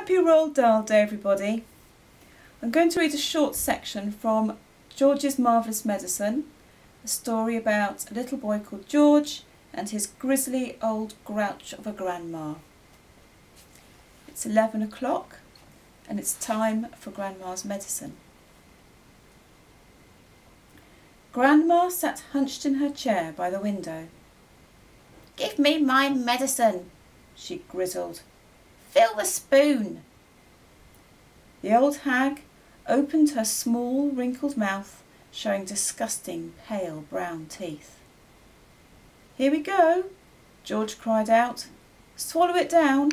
Happy Roald Dahl Day, everybody. I'm going to read a short section from George's Marvellous Medicine, a story about a little boy called George and his grisly old grouch of a grandma. It's 11 o'clock and it's time for Grandma's medicine. Grandma sat hunched in her chair by the window. "Give me my medicine," she grizzled. "Fill the spoon." The old hag opened her small wrinkled mouth, showing disgusting pale brown teeth. "Here we go," George cried out. "Swallow it down."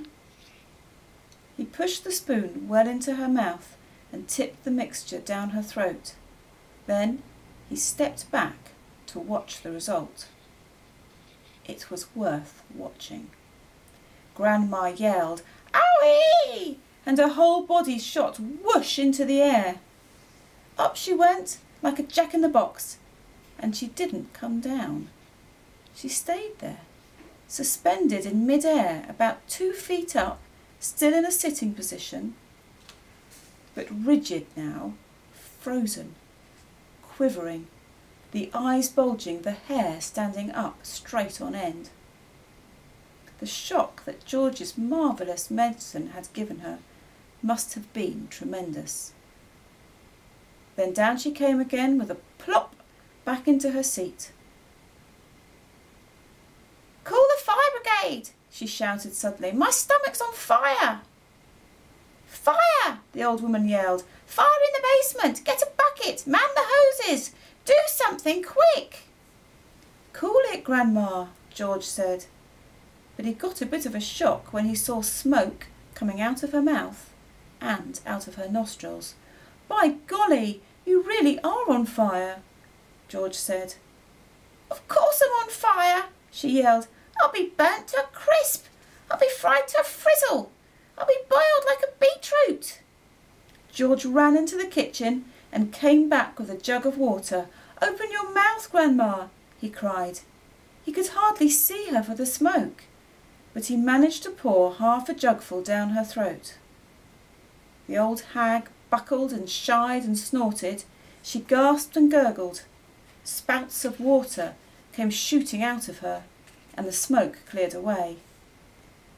He pushed the spoon well into her mouth and tipped the mixture down her throat. Then he stepped back to watch the result. It was worth watching. Grandma yelled, "Owie!" and her whole body shot whoosh into the air. Up she went like a jack-in-the-box, and she didn't come down. She stayed there, suspended in mid-air about 2 feet up, still in a sitting position, but rigid now, frozen, quivering, the eyes bulging, the hair standing up straight on end. The shock that George's marvellous medicine had given her must have been tremendous. Then down she came again with a plop back into her seat. "Call the fire brigade!" she shouted suddenly. "My stomach's on fire!" "Fire!" the old woman yelled. "Fire in the basement! Get a bucket! Man the hoses! Do something quick!" "Cool it, Grandma," George said. But he got a bit of a shock when he saw smoke coming out of her mouth and out of her nostrils. "By golly, you really are on fire," George said. "Of course I'm on fire," she yelled. "I'll be burnt to a crisp. I'll be fried to a frizzle. I'll be boiled like a beetroot." George ran into the kitchen and came back with a jug of water. "Open your mouth, Grandma," he cried. He could hardly see her for the smoke, but he managed to pour half a jugful down her throat. The old hag buckled and shied and snorted. She gasped and gurgled. Spouts of water came shooting out of her, and the smoke cleared away.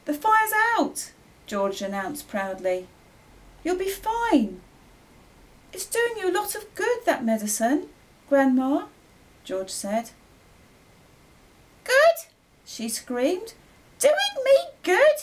"The fire's out," George announced proudly. "You'll be fine." "It's doing you a lot of good, that medicine, Grandma," George said. "Good?" she screamed. "Doing me good?